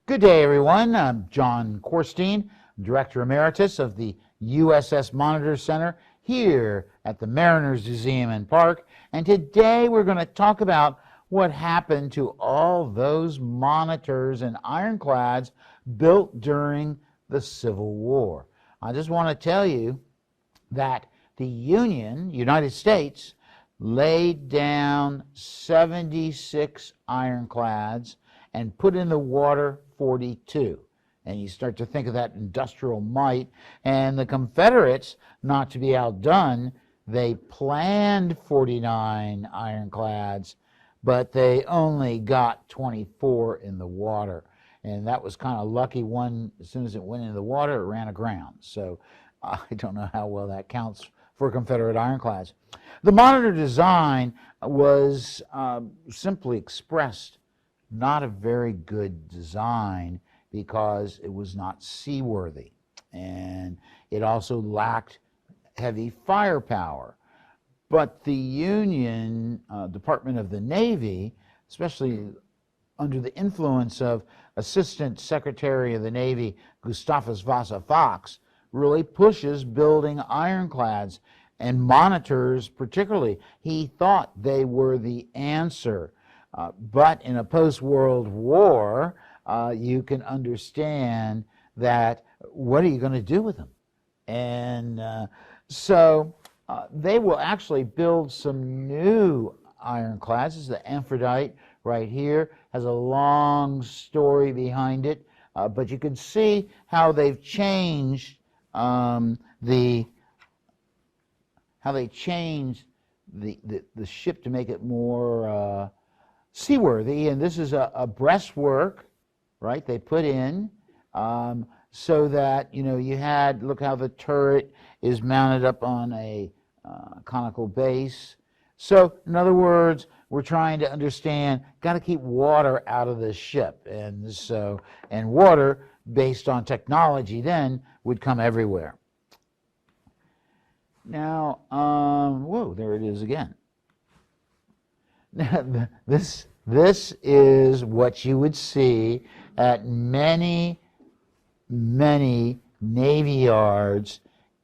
Good day, everyone. I'm John Korstein, Director Emeritus of the USS Monitor Center here at the Mariners Museum and Park. And today we're going to talk about what happened to all those monitors and ironclads built during the Civil War. I just want to tell you that the United States, laid down 76 ironclads and put in the water 42. And you start to think of that industrial might. And the Confederates, not to be outdone, they planned 49 ironclads, but they only got 24 in the water. And that was kind of lucky. One, as soon as it went into the water, it ran aground. So I don't know how well that counts for Confederate ironclads. The Monitor design was simply expressed not a very good design because it was not seaworthy, and it also lacked heavy firepower. But the Union Department of the Navy, especially under the influence of Assistant Secretary of the Navy Gustavus Vasa Fox, really pushes building ironclads and monitors particularly. He thought they were the answer. But in a post-World War, you can understand that what are you going to do with them? And so they will actually build some new ironclads. This is the Amphitrite right here. Has a long story behind it, but you can see how they've changed the ship to make it more seaworthy. And this is a breastwork, right, they put in so that, you had, look how the turret is mounted up on a conical base. So, in other words, we're trying to understand, got to keep water out of the ship. And so, and water, based on technology then, would come everywhere. Now, whoa, there it is again. This is what you would see at many, many Navy yards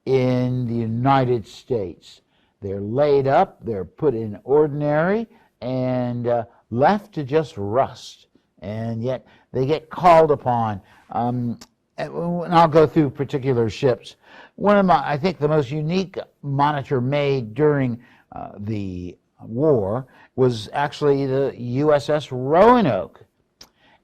in the United States. They're laid up, they're put in ordinary, and left to just rust. And yet they get called upon. And I'll go through particular ships. One of I think the most unique monitor made during the war was actually the USS Roanoke.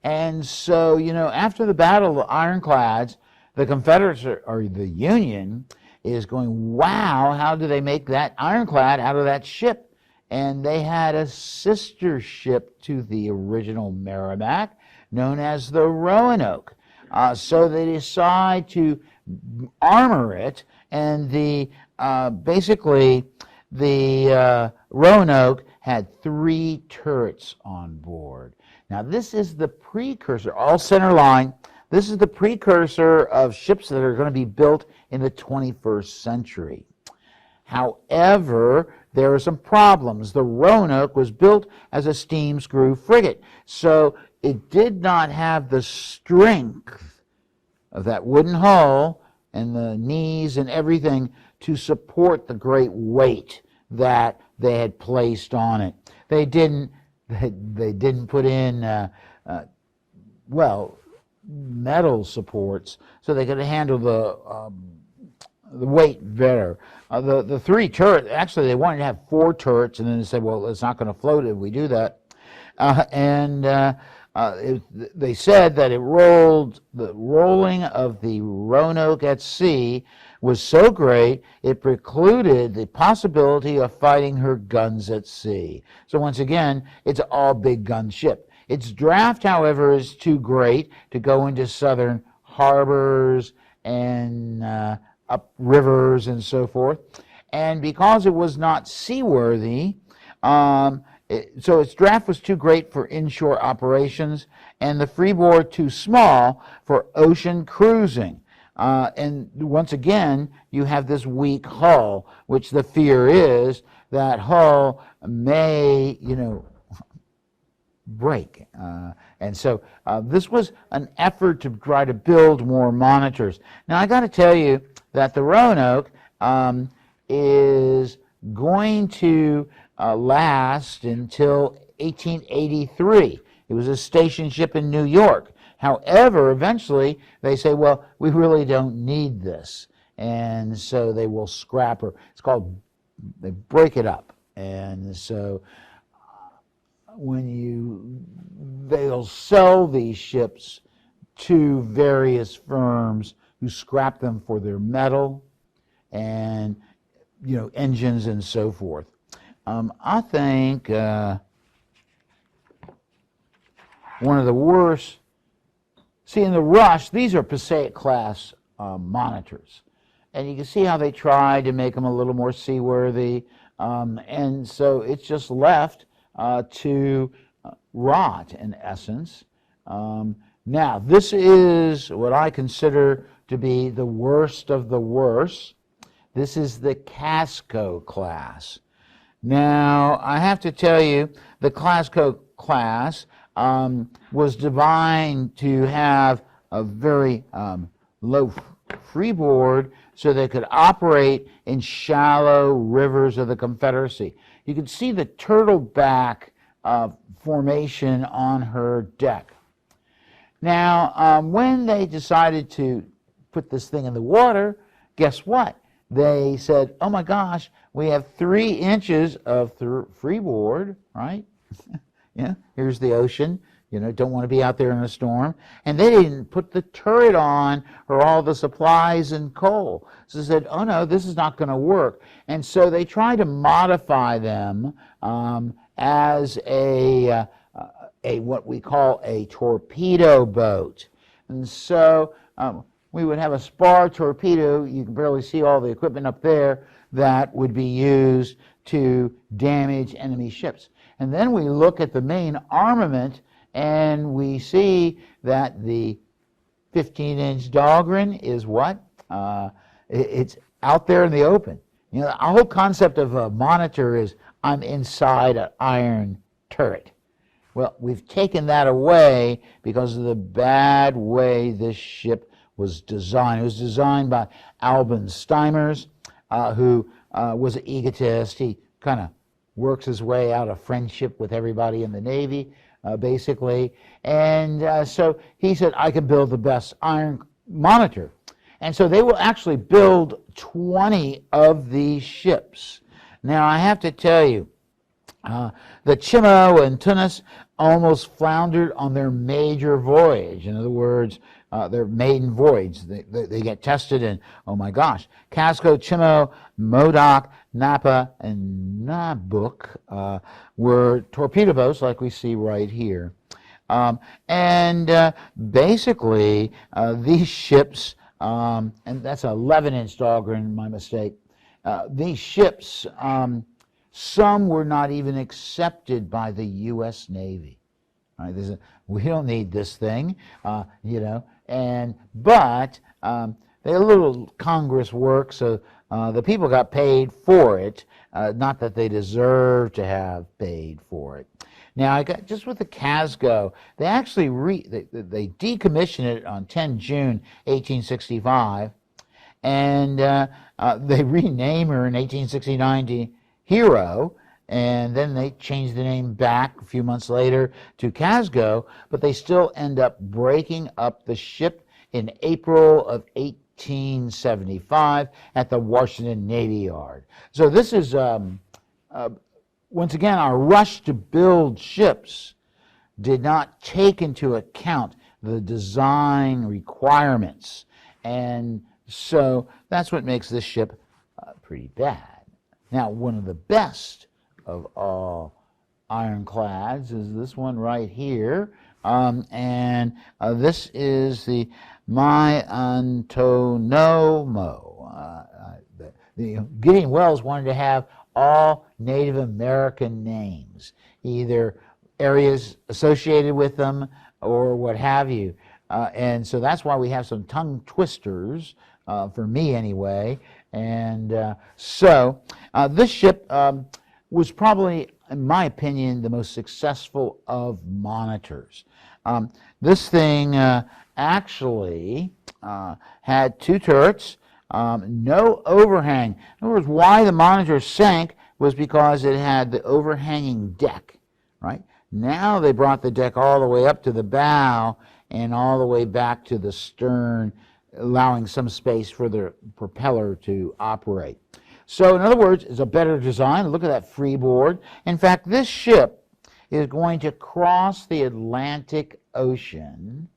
And so, after the Battle of the Ironclads, the Confederates, or the Union, is going, wow, how do they make that ironclad out of that ship? And they had a sister ship to the original Merrimack known as the Roanoke. So they decide to armor it, and basically the Roanoke had 3 turrets on board. Now this is the precursor, all center line. This is the precursor of ships that are going to be built in the 21st century. However, there are some problems. The Roanoke was built as a steam screw frigate, so it did not have the strength of that wooden hull and the knees and everything to support the great weight that they had placed on it. They didn't put in metal supports so they could handle the weight better. The 3 turrets, actually they wanted to have 4 turrets, and then they said, well, it's not going to float if we do that. They said that the rolling of the Roanoke at sea was so great it precluded the possibility of fighting her guns at sea. So once again, it's an all big gun ship. Its draft, however, is too great to go into southern harbors and up rivers and so forth. And because it was not seaworthy, so its draft was too great for inshore operations, and the freeboard too small for ocean cruising. And once again, you have this weak hull, which the fear is that hull may, break. And so this was an effort to try to build more monitors. Now, I got to tell you that the Roanoke is going to last until 1883. It was a station ship in New York. However, eventually they say, well, we really don't need this. And so they will scrap her. It's called, they break it up. And so they'll sell these ships to various firms who scrap them for their metal and, engines and so forth. I think one of the worst, see in the Rush, these are Passaic class monitors. And you can see how they tried to make them a little more seaworthy. And so it's just left to rot, in essence. Now, this is what I consider to be the worst of the worst. This is the Casco class. Now, I have to tell you, the Casco class was designed to have a very low freeboard so they could operate in shallow rivers of the Confederacy. You can see the turtleback formation on her deck. Now, when they decided to put this thing in the water, guess what? They said, oh my gosh, we have 3 inches of freeboard, right? Here's the ocean. Don't want to be out there in a storm. And they didn't put the turret on or all the supplies and coal. So they said, oh no, this is not going to work. And so they tried to modify them as a what we call a torpedo boat. And so we would have a spar torpedo. You can barely see all the equipment up there that would be used to damage enemy ships. And then we look at the main armament, and we see that the 15-inch Dahlgren is what? It's out there in the open. The whole concept of a monitor is I'm inside an iron turret. Well, we've taken that away because of the bad way this ship was designed. It was designed by Alban Steimers, who was an egotist. He kind of works his way out of friendship with everybody in the Navy, basically. And so he said, I can build the best iron monitor. And so they will actually build 20 of these ships. Now, I have to tell you, the Chimo and Tunis almost floundered on their major voyage. In other words, their maiden voyage. They get tested, and oh my gosh, Casco, Chimo, Modoc, Napa, and Nabook were torpedo boats like we see right here. Basically, these ships, and that's an 11-inch Dahlgren, my mistake, these ships, some were not even accepted by the U.S. Navy. Right? We don't need this thing, but they had a little Congress work, so the people got paid for it, not that they deserved to have paid for it. Now, I got just with the Casco, they actually they decommissioned it on 10 June 1865, and they renamed her in 1869 to Hero, and then they changed the name back a few months later to Casco, but they still end up breaking up the ship in April of 1875 at the Washington Navy Yard. So this is, once again, our rush to build ships did not take into account the design requirements, and so that's what makes this ship pretty bad. Now, one of the best of all ironclads is this one right here, this is the My Antonomo. Gideon Wells wanted to have all Native American names, either areas associated with them or what have you. And so that's why we have some tongue twisters, for me anyway. And so this ship was probably, in my opinion, the most successful of monitors. This thing actually had two turrets, no overhang. In other words, why the Monitor sank was because it had the overhanging deck, right? Now they brought the deck all the way up to the bow and all the way back to the stern, allowing some space for the propeller to operate. So in other words, it's a better design. Look at that freeboard. In fact, this ship is going to cross the Atlantic Ocean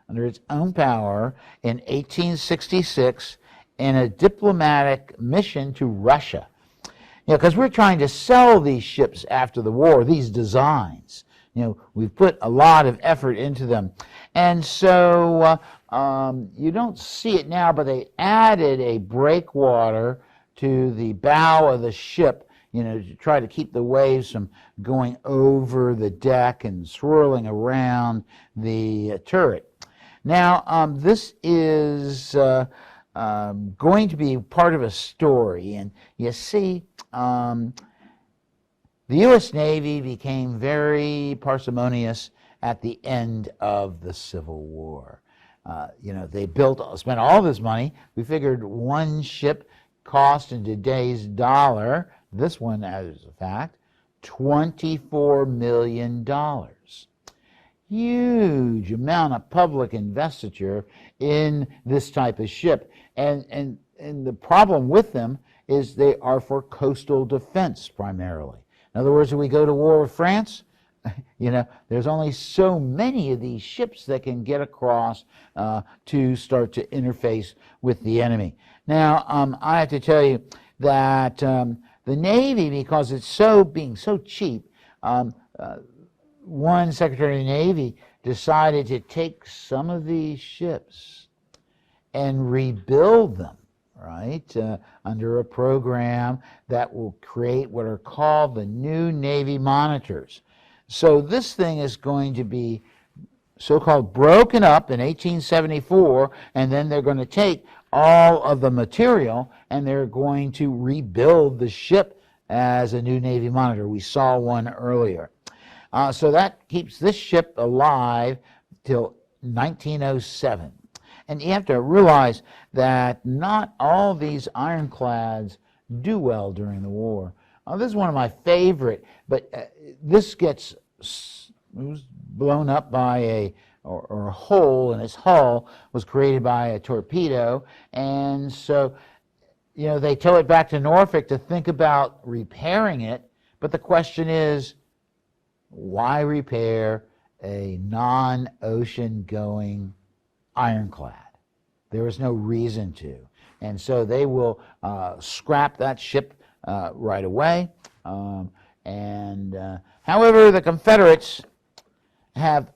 under its own power in 1866 in a diplomatic mission to Russia. Because we're trying to sell these ships after the war, these designs. We've put a lot of effort into them. And so you don't see it now, but they added a breakwater to the bow of the ship, to try to keep the waves from going over the deck and swirling around the turret. Now, this is going to be part of a story, and you see, the U.S. Navy became very parsimonious at the end of the Civil War. They spent all this money. We figured one ship cost in today's dollar, this one as a fact, $24 million. Huge amount of public investiture in this type of ship. And the problem with them is they are for coastal defense primarily. In other words, if we go to war with France, there's only so many of these ships that can get across to start to interface with the enemy. Now, I have to tell you that the Navy, because it's being so cheap, one Secretary of the Navy decided to take some of these ships and rebuild them, right, under a program that will create what are called the new Navy monitors. So this thing is going to be so-called broken up in 1874, and then they're going to take all of the material and they're going to rebuild the ship as a new Navy monitor. We saw one earlier. So that keeps this ship alive till 1907. And you have to realize that not all these ironclads do well during the war. This is one of my favorite, but this gets blown up by a hole in its hull was created by a torpedo, and so they tow it back to Norfolk to think about repairing it. But the question is, why repair a non-ocean going ironclad? There is no reason to. And so they will scrap that ship right away. However, the Confederates have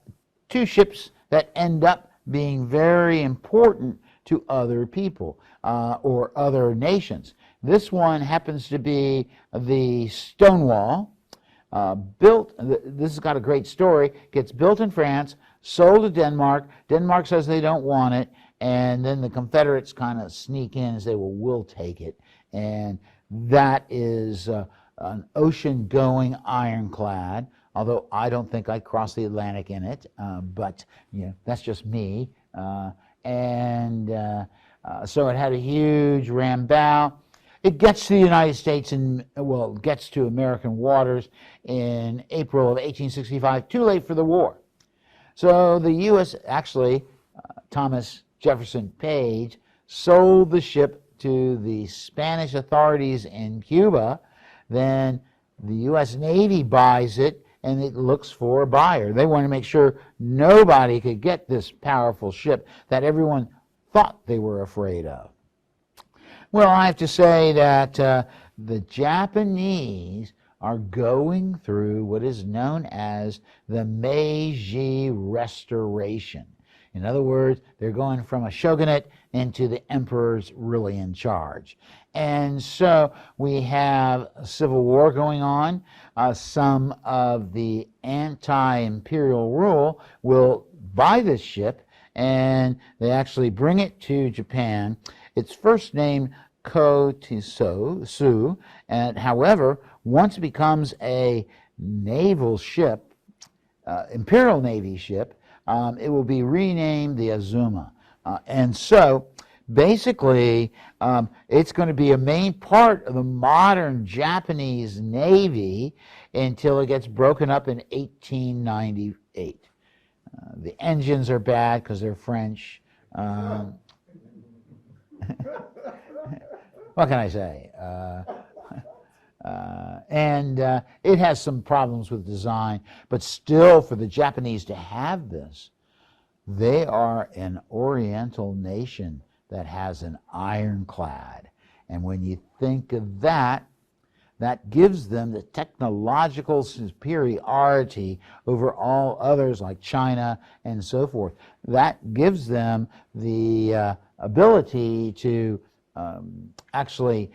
two ships that end up being very important to other people or other nations. This one happens to be the Stonewall, built, this has got a great story, gets built in France, sold to Denmark. Denmark says they don't want it, and then the Confederates kind of sneak in and say, well, we'll take it. And that is an ocean-going ironclad, although I don't think I'd cross the Atlantic in it, but that's just me. So it had a huge ram bow. It gets to the United States gets to American waters in April of 1865, too late for the war. So the U.S., actually, Thomas Jefferson Page, sold the ship to the Spanish authorities in Cuba. Then the U.S. Navy buys it, and it looks for a buyer. They want to make sure nobody could get this powerful ship that everyone thought they were afraid of. Well, I have to say that the Japanese are going through what is known as the Meiji Restoration. In other words, they're going from a shogunate into the emperor's really in charge. And so we have a civil war going on. Some of the anti-imperial rule will buy this ship, and they actually bring it to Japan. It's first named Kotisu, and however, once it becomes a naval ship, Imperial Navy ship, it will be renamed the Azuma. And so basically, it's going to be a main part of the modern Japanese Navy until it gets broken up in 1898. The engines are bad because they're French. What can I say? And it has some problems with design, but still, for the Japanese to have this, they are an Oriental nation that has an ironclad. And when you think of that, that gives them the technological superiority over all others like China and so forth. That gives them the ability to actually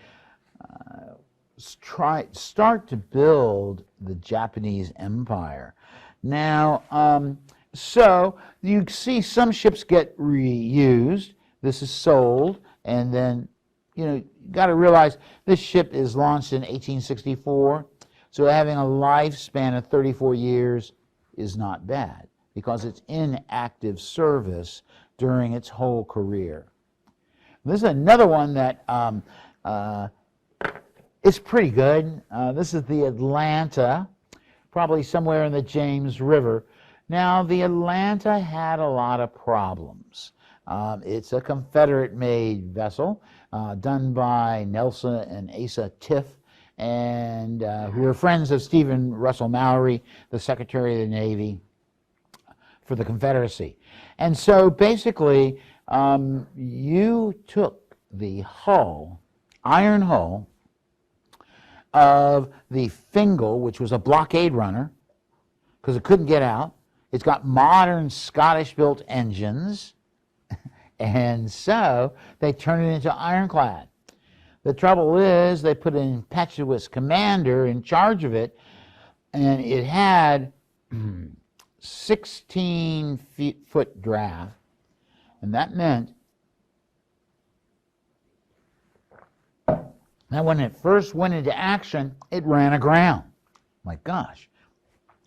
start to build the Japanese empire. Now, so you see some ships get reused. This is sold, and then, you got to realize this ship is launched in 1864, so having a lifespan of 34 years is not bad because it's in active service during its whole career. This is another one that is pretty good. This is the Atlanta, probably somewhere in the James River. Now, the Atlanta had a lot of problems. It's a Confederate-made vessel done by Nelson and Asa Tiff, and who were friends of Stephen Russell Mallory, the Secretary of the Navy for the Confederacy. And so basically, you took the hull, iron hull, of the Fingal, which was a blockade runner, because it couldn't get out. It's got modern Scottish-built engines, and so they turn it into ironclad. The trouble is they put an impetuous commander in charge of it, and it had 16-foot draft, and that meant that when it first went into action, it ran aground. My gosh.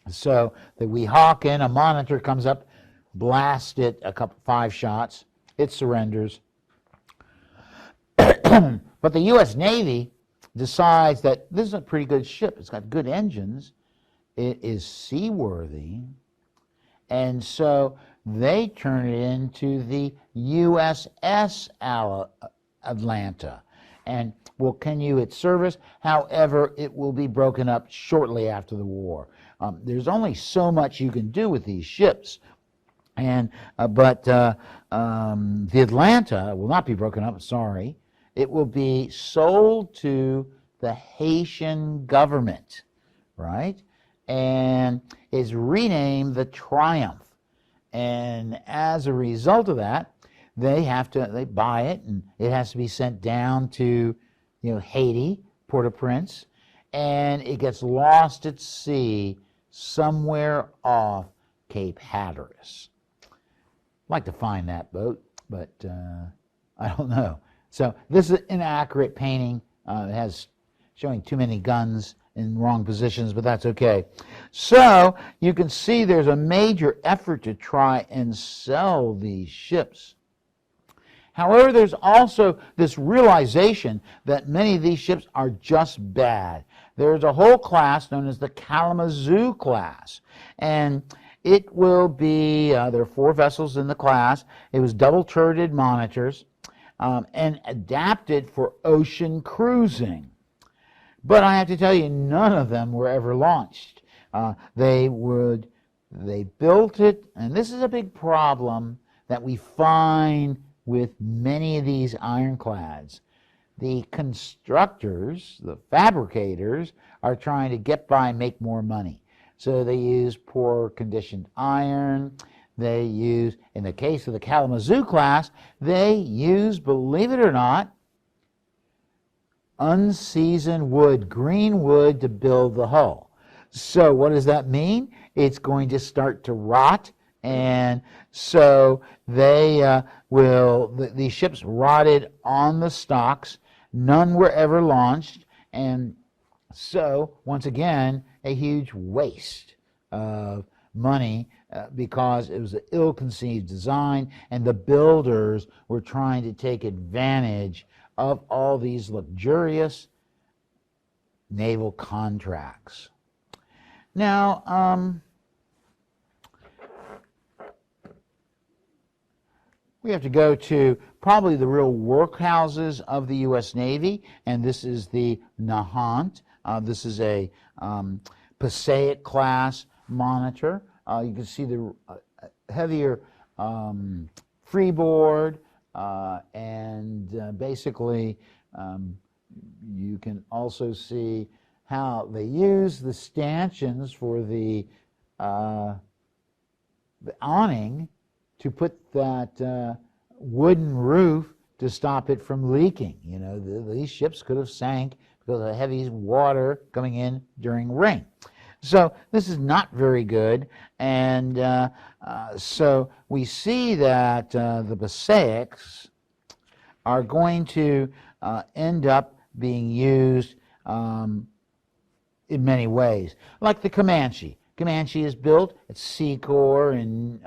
So the Weehawken, a monitor comes up, blasts it 5 shots, it surrenders. But the U.S. Navy decides that this is a pretty good ship. It's got good engines. It is seaworthy. And so they turn it into the USS Atlanta and will continue its service. However, it will be broken up shortly after the war. There's only so much you can do with these ships. And but the Atlanta will not be broken up, sorry. It will be sold to the Haitian government, right? And is renamed the Triumph. And as a result of that, they buy it, and it has to be sent down to, Haiti, Port-au-Prince, and it gets lost at sea somewhere off Cape Hatteras. I'd like to find that boat, but I don't know. So this is an inaccurate painting. It has showing too many guns in wrong positions, but that's okay. So you can see there's a major effort to try and sell these ships. However, there's also this realization that many of these ships are just bad. There's a whole class known as the Kalamazoo class, and it will be, there are 4 vessels in the class. It was double-turreted monitors and adapted for ocean cruising. But I have to tell you, none of them were ever launched. They built it, and this is a big problem that we find with many of these ironclads. The constructors, the fabricators, are trying to get by and make more money. So they use poor conditioned iron. They use, in the case of the Kalamazoo class, they use, believe it or not, unseasoned wood, green wood, to build the hull. So what does that mean? It's going to start to rot, and so they these ships rotted on the stocks. None were ever launched, and so once again, a huge waste of money because it was an ill-conceived design, and the builders were trying to take advantage of all these luxurious naval contracts. Now, we have to go to probably the real workhouses of the U.S. Navy, and this is the Nahant. This is a Passaic class monitor. You can see the heavier freeboard, and basically you can also see how they use the stanchions for the awning to put that wooden roof to stop it from leaking. You know, these ships could have sank because of heavy water coming in during rain. So this is not very good, and so we see that the Passaics are going to end up being used in many ways, like the Comanche. Comanche is built at Secor in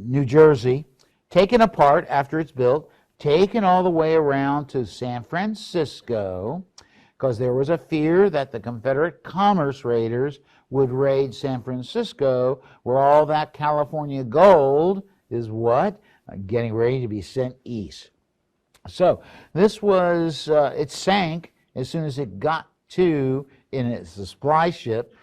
New Jersey, taken apart after it's built, taken all the way around to San Francisco, because there was a fear that the Confederate commerce raiders would raid San Francisco, where all that California gold is what? Getting ready to be sent east. So this was, it sank as soon as it got to, it's a supply ship,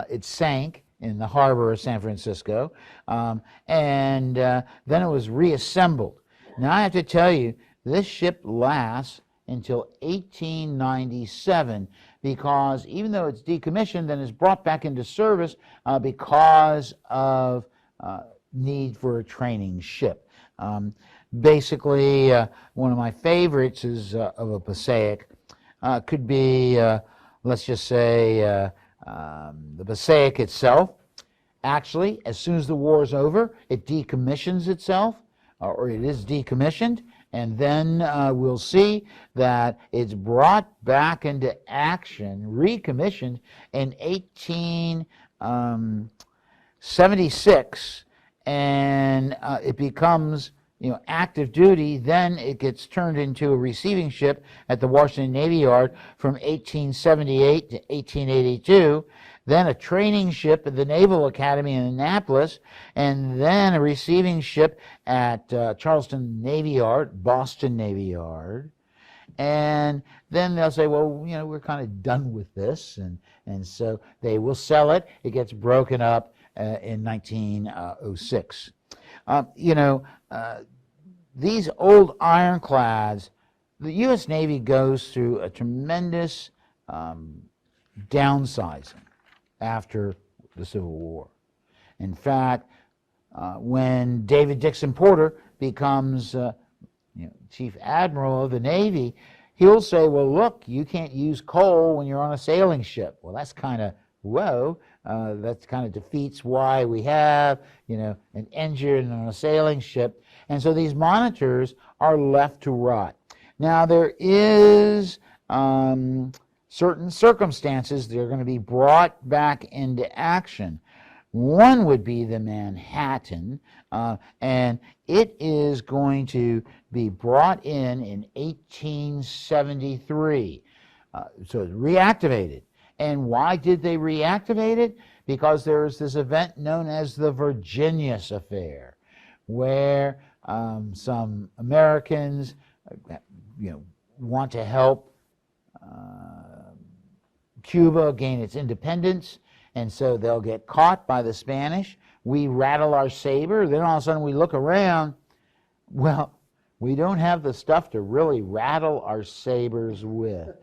it sank in the harbor of San Francisco, and then it was reassembled. Now I have to tell you, this ship lasts until 1897, because even though it's decommissioned, then it's brought back into service because of need for a training ship. Basically, one of my favorites is of a Passaic. Could be, let's just say, the Passaic itself. Actually, as soon as the war is over, it decommissions itself, or it is decommissioned, and then we'll see that it's brought back into action, recommissioned in 1876, and it becomes, active duty. Then it gets turned into a receiving ship at the Washington Navy Yard from 1878 to 1882. Then a training ship at the Naval Academy in Annapolis, and then a receiving ship at Charleston Navy Yard, Boston Navy Yard. And then they'll say, well, we're kind of done with this, and so they will sell it. It gets broken up in 1906. These old ironclads, the U.S. Navy goes through a tremendous downsizing after the Civil War. In fact, when David Dixon Porter becomes Chief Admiral of the Navy, he'll say, well, look, you can't use coal when you're on a sailing ship. Well, that's kind of, whoa, that kind of defeats why we have, an engine on a sailing ship. And so these monitors are left to rot. Now, there is certain circumstances that are going to be brought back into action. One would be the Manhattan, and it is going to be brought in 1873. So it's reactivated. And why did they reactivate it? Because there was this event known as the Virginius Affair, where some Americans, want to help Cuba gain its independence, and so they'll get caught by the Spanish. We rattle our saber, then all of a sudden we look around, well, we don't have the stuff to really rattle our sabers with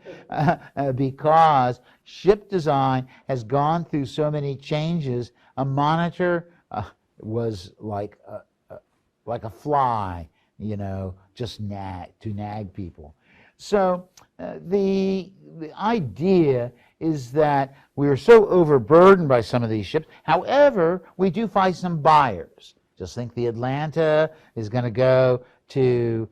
because ship design has gone through so many changes. A monitor was like a fly, just to nag people. So the idea is that we are so overburdened by some of these ships. However, we do find some buyers. Just think the Atlanta is going to go to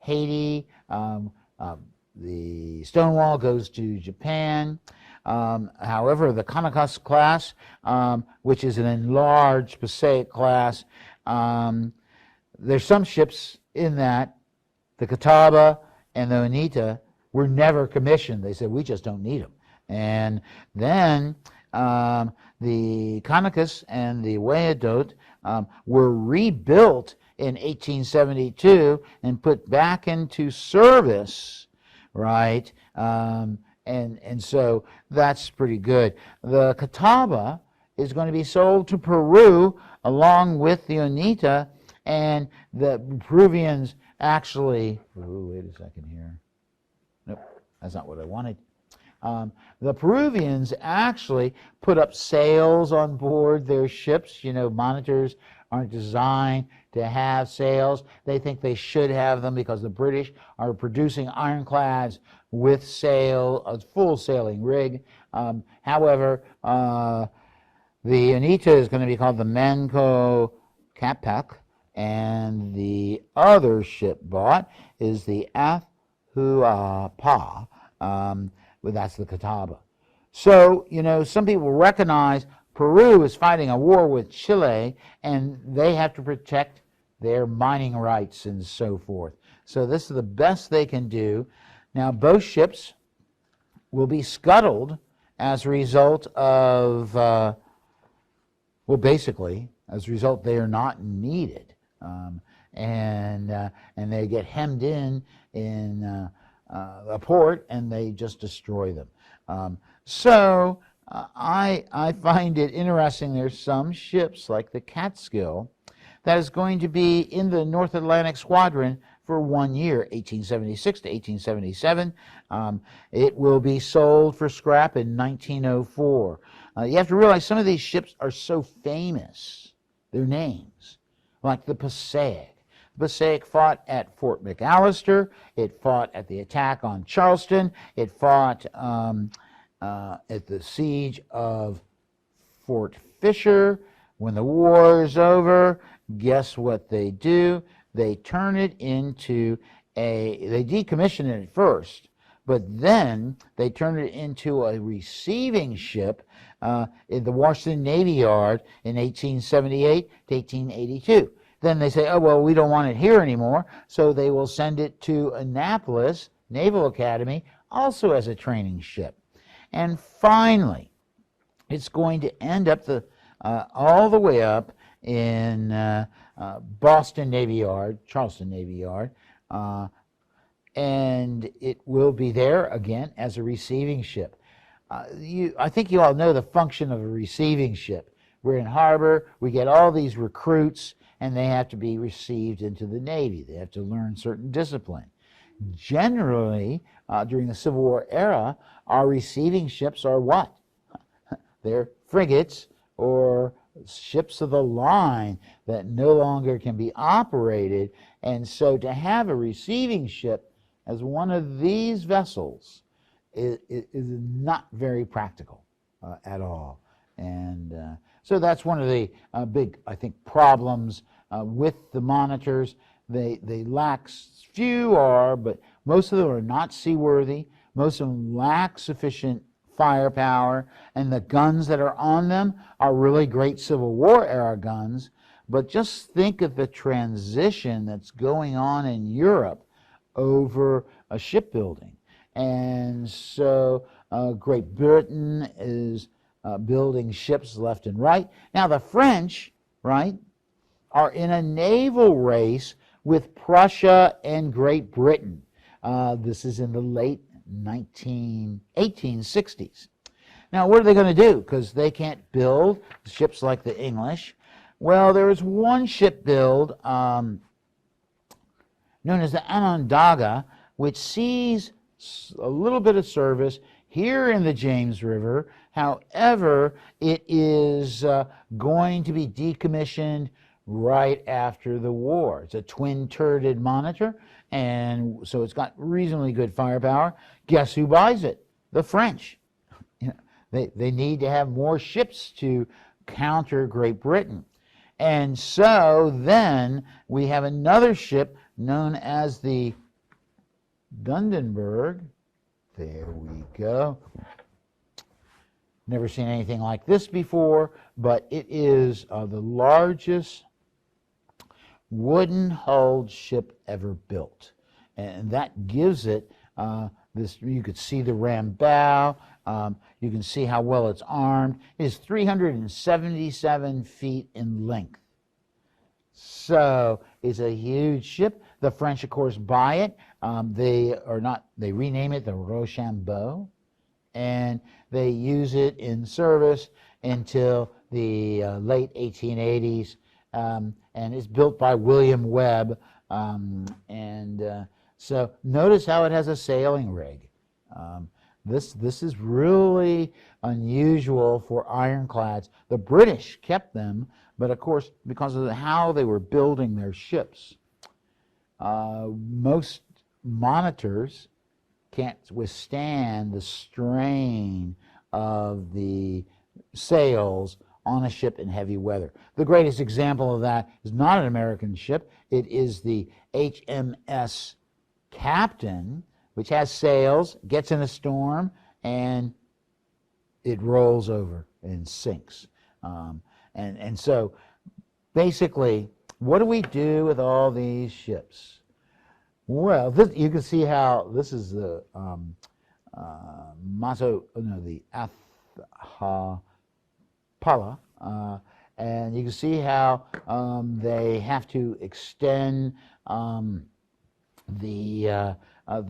Haiti. The Stonewall goes to Japan. However, the Kannakas class, which is an enlarged Passaic class, there's some ships in that. The Catawba and the Oneida were never commissioned. They said, we just don't need them. And then the Kannakas and the Wyandotte were rebuilt in 1872 and put back into service, right? And so that's pretty good. The Catawba is going to be sold to Peru along with the Oneida, and the Peruvians actually, wait a second here. Nope, that's not what I wanted. The Peruvians actually put up sails on board their ships. You know, monitors aren't designed to have sails. They think they should have them because the British are producing ironclads with sail, a full sailing rig. However, the Oneida is going to be called the Manco Capac, and the other ship bought is the Ahuapa. Well, that's the Catawba. So, you know, some people recognize Peru is fighting a war with Chile, and they have to protect their mining rights and so forth. So this is the best they can do. Now, both ships will be scuttled as a result of, well, basically, as a result, they are not needed. And they get hemmed in a port, and they just destroy them. So I find it interesting. There's some ships like the Catskill that is going to be in the North Atlantic Squadron for 1 year, 1876 to 1877. It will be sold for scrap in 1904. You have to realize some of these ships are so famous, their names, like the Passaic. The Passaic fought at Fort McAllister. It fought at the attack on Charleston. It fought at the siege of Fort Fisher. When the war is over, guess what they do? They turn it into they decommission it at first, but then they turn it into a receiving ship in the Washington Navy Yard in 1878 to 1882. Then they say, oh, well, we don't want it here anymore, so they will send it to Annapolis Naval Academy, also as a training ship. And finally, it's going to end up all the way up in Boston Navy Yard, Charleston Navy Yard, and it will be there again as a receiving ship. I think you all know the function of a receiving ship. We're in harbor, we get all these recruits, and they have to be received into the Navy. They have to learn certain discipline. Generally, during the Civil War era, our receiving ships are what? They're frigates or ships of the line that no longer can be operated. And so to have a receiving ship as one of these vessels is not very practical at all. And so that's one of the big, I think, problems with the monitors. They lack, few are, but most of them are not seaworthy. Most of them lack sufficient firepower, and the guns that are on them are really great Civil War era guns. But just think of the transition that's going on in Europe over shipbuilding. And so Great Britain is building ships left and right. Now the French, right, are in a naval race with Prussia and Great Britain. This is in the late 1860s. Now, what are they going to do? Because they can't build ships like the English. Well, there is one ship build known as the Onondaga, which sees a little bit of service here in the James River. However, it is going to be decommissioned right after the war. It's a twin-turreted monitor, and so it's got reasonably good firepower. Guess who buys it? The French. You know, they need to have more ships to counter Great Britain. And so then we have another ship known as the Dundenberg. There we go. Never seen anything like this before, but it is the largest wooden-hulled ship ever built. And that gives it this, you could see the ram bow, you can see how well it's armed. It is 377 feet in length. So it's a huge ship. The French, of course, buy it. They rename it the Rochambeau, and they use it in service until the late 1880s, and it's built by William Webb. So notice how it has a sailing rig. This is really unusual for ironclads. The British kept them, but of course, because of how they were building their ships, most monitors can't withstand the strain of the sails on a ship in heavy weather. The greatest example of that is not an American ship. It is the HMS Captain, which has sails, gets in a storm, and it rolls over and sinks. And so basically, what do we do with all these ships? Well, you can see how this is the the Pala, and you can see how they have to extend the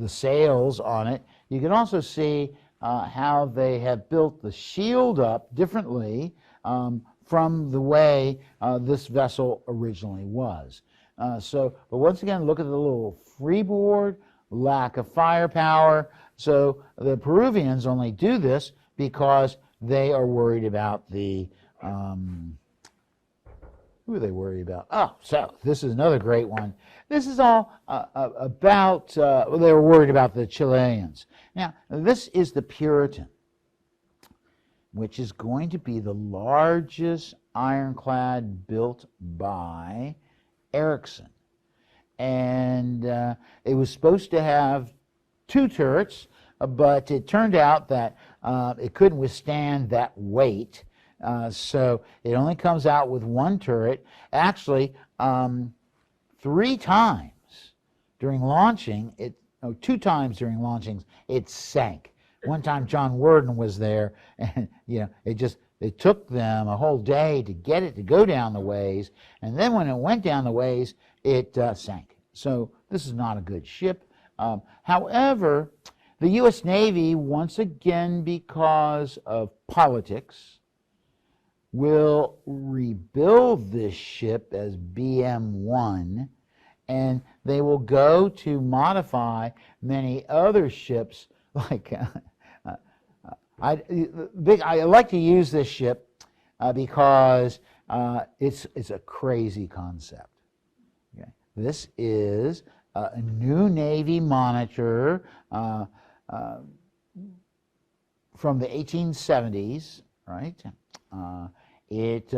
sails on it. You can also see how they have built the shield up differently from the way this vessel originally was. But once again, look at the little freeboard, lack of firepower. So the Peruvians only do this because they are worried about the, who are they worried about? Oh, so this is another great one. This is all about, they were worried about the Chileans. Now, this is the Puritan, which is going to be the largest ironclad built by Erickson. And it was supposed to have 2 turrets, but it turned out that it couldn't withstand that weight. So it only comes out with 1 turret. Actually, 3 times during launching, 2 times during launchings, it sank. One time John Worden was there, and it took them a whole day to get it to go down the ways, and then when it went down the ways, it sank. So this is not a good ship. However, the U.S. Navy, once again because of politics, will rebuild this ship as BM-1, and they will go to modify many other ships. Like I like to use this ship because it's a crazy concept. Okay. This is a new Navy monitor from the 1870s, right? It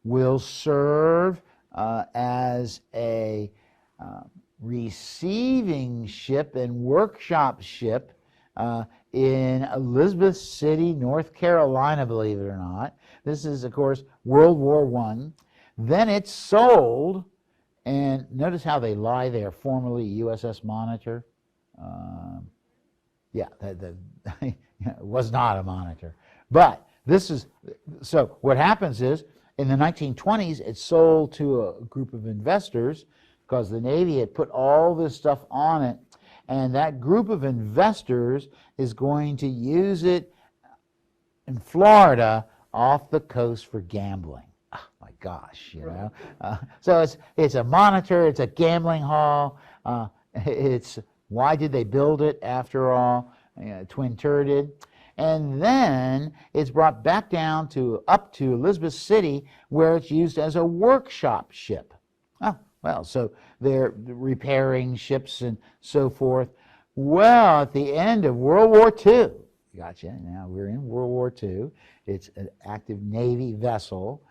will serve as a receiving ship and workshop ship in Elizabeth City, North Carolina, believe it or not. This is, of course, World War I. Then it's sold, and notice how they lie there, formerly USS Monitor. It was not a monitor. But this is, so what happens is, in the 1920s, it's sold to a group of investors because the Navy had put all this stuff on it, and that group of investors is going to use it in Florida off the coast for gambling. Oh my gosh, So it's a monitor, it's a gambling hall. Why did they build it after all? Twin-turreted. And then it's brought back down up to Elizabeth City, where it's used as a workshop ship. Oh, well, so they're repairing ships and so forth. Well, at the end of World War II, gotcha, now we're in World War II, it's an active Navy vessel.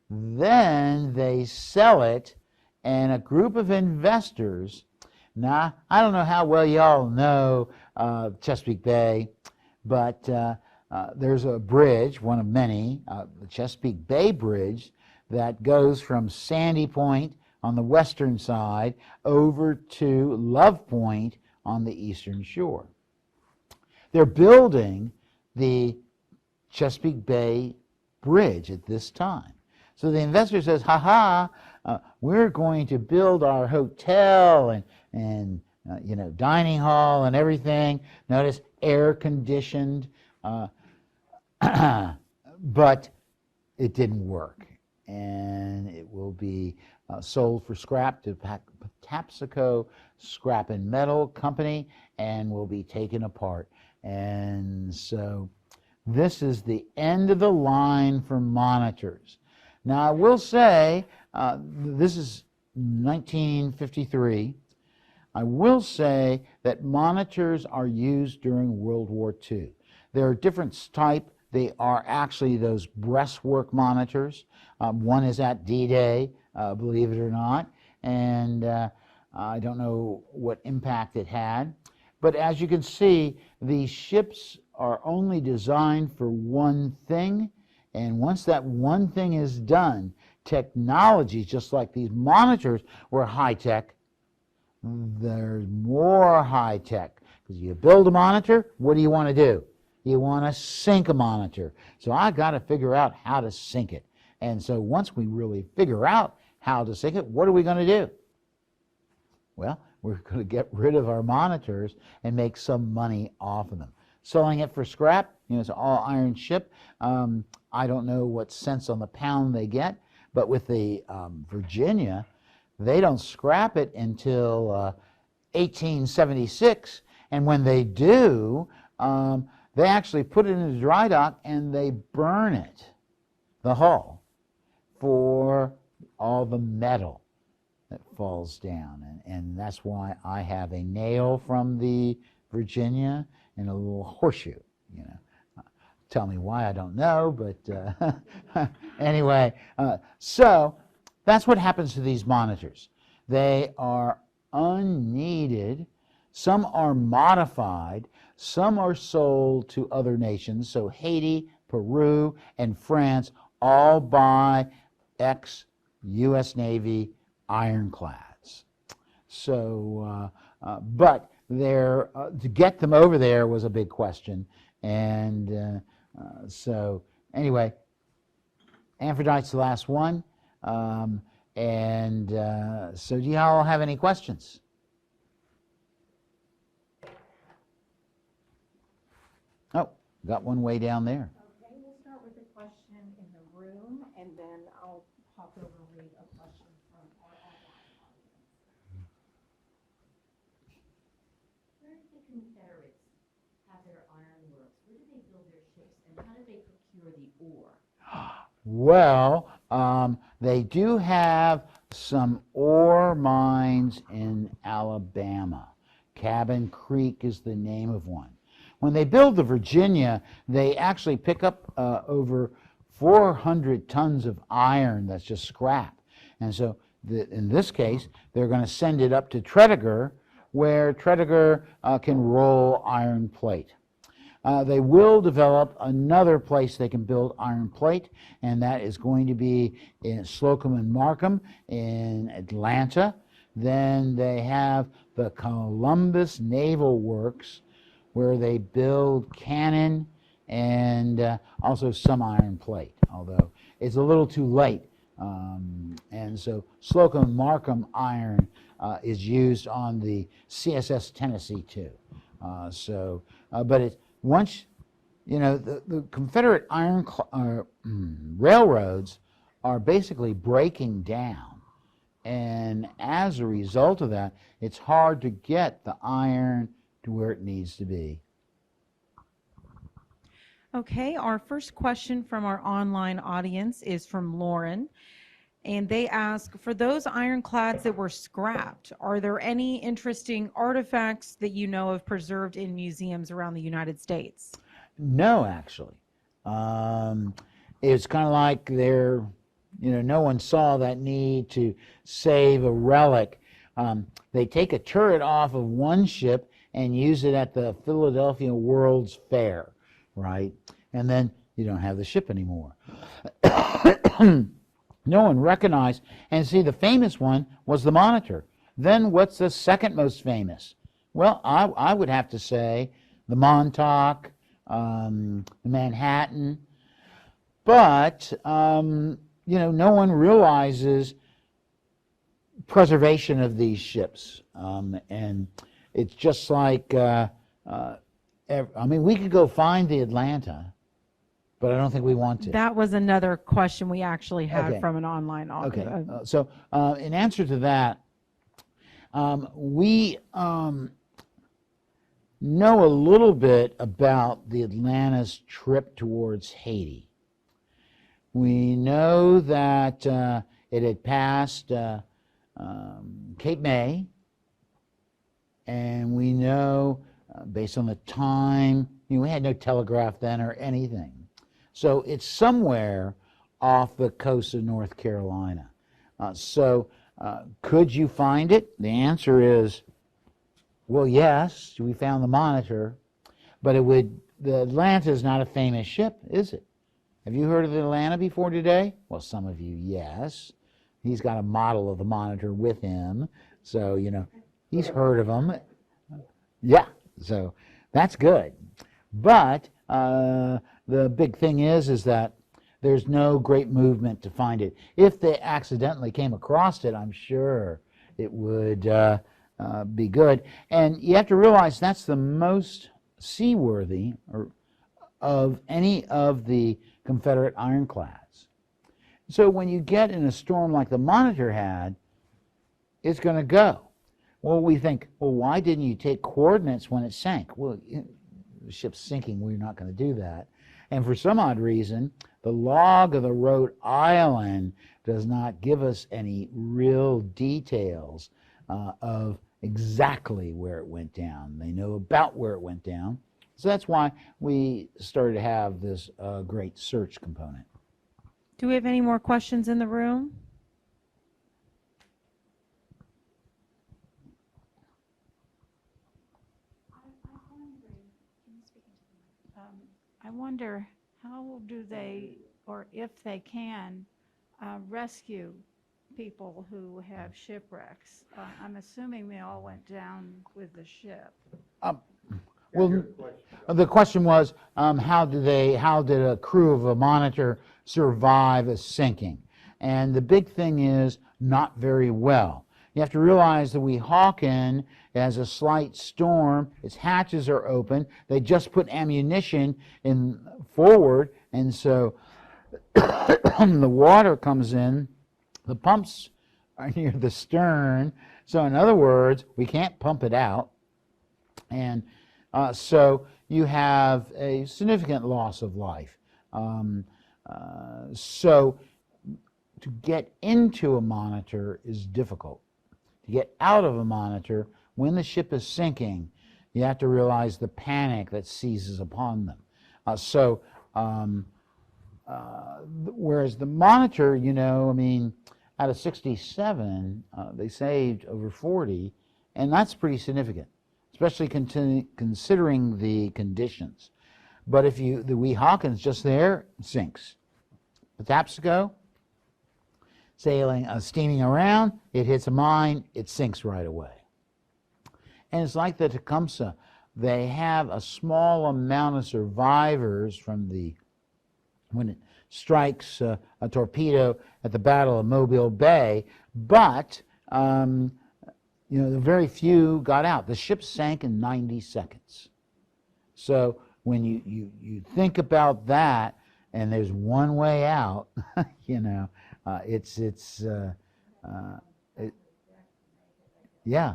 Then they sell it, and a group of investors, now, I don't know how well y'all know Chesapeake Bay, but there's a bridge, one of many, the Chesapeake Bay Bridge, that goes from Sandy Point on the western side over to Love Point on the eastern shore. They're building the Chesapeake Bay Bridge at this time. So the investor says, we're going to build our hotel and dining hall and everything. Notice air conditioned, but it didn't work. And it will be sold for scrap to Tapsico Scrap and Metal Company and will be taken apart. And so this is the end of the line for monitors. Now, I will say, this is 1953. I will say that monitors are used during World War II. There are different types. They are actually those breastwork monitors. One is at D-Day, believe it or not, and I don't know what impact it had. But as you can see, these ships are only designed for one thing, and once that one thing is done, technology, just like these monitors were high-tech, there's more high-tech. Because you build a monitor, what do you want to do? You want to sink a monitor. So I got to figure out how to sink it. And so once we really figure out how to sink it, what are we going to do? Well, we're going to get rid of our monitors and make some money off of them. Selling it for scrap, it's an all-iron ship. I don't know what cents on the pound they get, but with the Virginia, they don't scrap it until 1876, and when they do, they actually put it in the dry dock and they burn it, the hull, for all the metal that falls down. And that's why I have a nail from the Virginia and a little horseshoe. Tell me why, I don't know, but anyway, so that's what happens to these monitors. They are unneeded. Some are modified. Some are sold to other nations. So Haiti, Peru, and France all buy ex-U.S. Navy ironclads. So, but to get them over there was a big question. And so anyway, Amphitrite's the last one. So do you all have any questions? Oh, got one way down there. Okay, we'll start with a question in the room, and then I'll pop over and read a question from our online audience. Where did the Confederates have their ironworks? Where did they build their ships, and how did they procure the ore? Well, they do have some ore mines in Alabama. Cabin Creek is the name of one. When they build the Virginia, they actually pick up over 400 tons of iron that's just scrap. And so in this case, they're going to send it up to Tredegar, where Tredegar can roll iron plate. They will develop another place they can build iron plate, and that is going to be in Slocum and Markham in Atlanta. Then they have the Columbus Naval Works, where they build cannon and also some iron plate, although it's a little too late. And so Slocum and Markham iron is used on the CSS Tennessee too. But it's once, the Confederate railroads are basically breaking down. And as a result of that, it's hard to get the iron to where it needs to be. Okay, our first question from our online audience is from Lauren. And they ask, for those ironclads that were scrapped, are there any interesting artifacts that you know of preserved in museums around the United States? No, actually. It's kind of like no one saw that need to save a relic. They take a turret off of one ship and use it at the Philadelphia World's Fair, right? and then you don't have the ship anymore. No one recognized, and see, the famous one was the Monitor. Then what's the second most famous? Well, I would have to say the Montauk, the Manhattan, but no one realizes preservation of these ships, and it's just like we could go find the Atlanta, but I don't think we want to. That was another question we actually had Okay. from an online audience. Okay, so in answer to that, we know a little bit about the Atlanta's trip towards Haiti. We know that it had passed Cape May, and we know, based on the time, we had no telegraph then or anything. So it's somewhere off the coast of North Carolina. Could you find it? The answer is, well, yes, we found the Monitor, but the Atlanta is not a famous ship, is it? Have you heard of the Atlanta before today? Well, some of you, yes. He's got a model of the Monitor with him, so, he's heard of them. Yeah, so that's good. But the big thing is that there's no great movement to find it. If they accidentally came across it, I'm sure it would be good. And you have to realize that's the most seaworthy of any of the Confederate ironclads. So when you get in a storm like the Monitor had, it's going to go. Well, we think, well, why didn't you take coordinates when it sank? Well, the ship's sinking, we're not going to do that. And for some odd reason, the log of the Rhode Island does not give us any real details of exactly where it went down. They know about where it went down. So that's why we started to have this great search component. Do we have any more questions in the room? I wonder how do they, or if they can, rescue people who have shipwrecks? I'm assuming they all went down with the ship. Well, the question was, how did a crew of a Monitor survive a sinking? And the big thing is, not very well. You have to realize the Weehawken has a slight storm. Its hatches are open. They just put ammunition in forward, and so the water comes in. The pumps are near the stern. So in other words, we can't pump it out. And so you have a significant loss of life. So to get into a Monitor is difficult. To get out of a Monitor, when the ship is sinking, you have to realize the panic that seizes upon them. Whereas the Monitor, out of 67, they saved over 40, and that's pretty significant, especially considering the conditions. But if the Weehawken's just there, sinks. Patapsco, steaming around, it hits a mine, it sinks right away. And it's like the Tecumseh. They have a small amount of survivors from when it strikes a torpedo at the Battle of Mobile Bay, but very few got out. The ship sank in 90 seconds. So when you think about that, and there's one way out, yeah,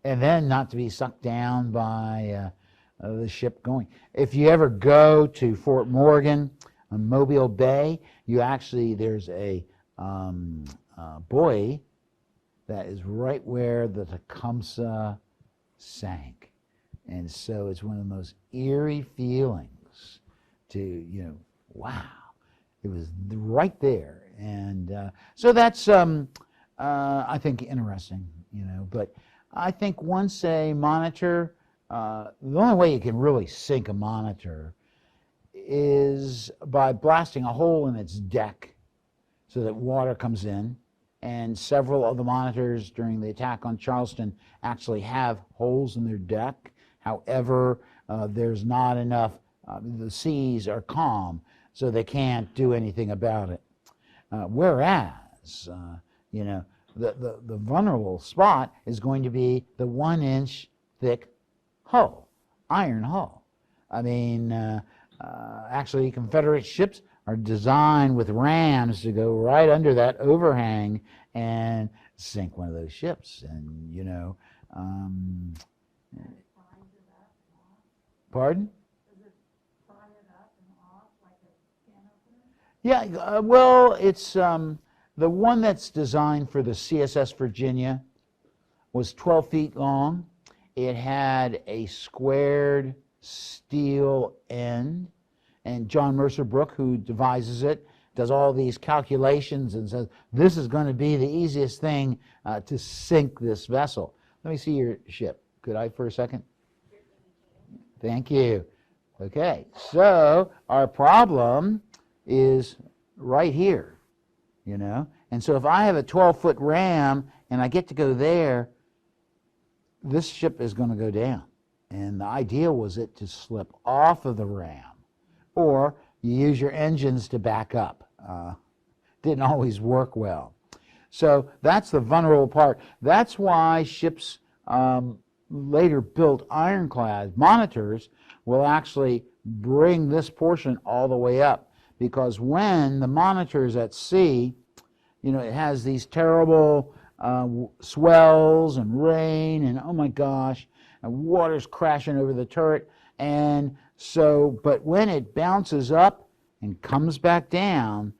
and then not to be sucked down by the ship going. If you ever go to Fort Morgan on Mobile Bay, there's a buoy that is right where the Tecumseh sank, and so it's one of the most eerie feelings to wow, it was right there. And so that's, I think, interesting, But I think once a Monitor, the only way you can really sink a Monitor is by blasting a hole in its deck so that water comes in. And several of the monitors during the attack on Charleston actually have holes in their deck. However, there's not enough, the seas are calm, so they can't do anything about it. Whereas, you know, the vulnerable spot is going to be the 1-inch thick hull, iron hull. I mean, actually, Confederate ships are designed with rams to go right under that overhang and sink one of those ships. And, you know, pardon? Yeah, well, it's the one that's designed for the CSS Virginia was 12 feet long. It had a squared steel end, and John Mercer Brooke, who devises it, does all these calculations and says, this is going to be the easiest thing to sink this vessel. Let me see your ship. Could I for a second? Thank you. Okay, so our problem is right here, you know. And so if I have a 12-foot ram and I get to go there, this ship is going to go down. And the idea was it to slip off of the ram, or you use your engines to back up. Didn't always work well. So that's the vulnerable part. That's why ships later built ironclad monitors will actually bring this portion all the way up, because when the monitor is at sea, you know, it has these terrible swells and rain and, oh my gosh, and water's crashing over the turret. And so, but when it bounces up and comes back down,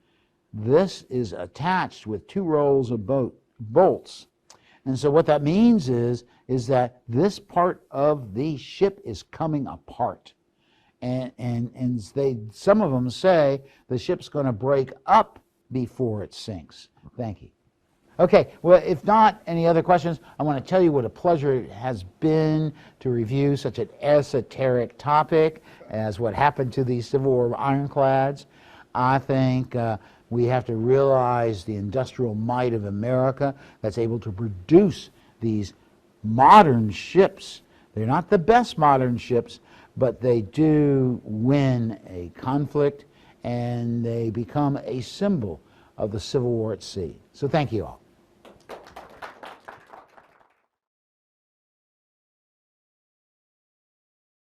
this is attached with 2 rolls of bolts. And so what that means is that this part of the ship is coming apart. And some of them say the ship's going to break up before it sinks. Thank you. Okay, well, if not any other questions, I want to tell you what a pleasure it has been to review such an esoteric topic as what happened to these Civil War ironclads. I think we have to realize the industrial might of America that's able to produce these modern ships. They're not the best modern ships, but they do win a conflict, and they become a symbol of the Civil War at sea. So thank you all.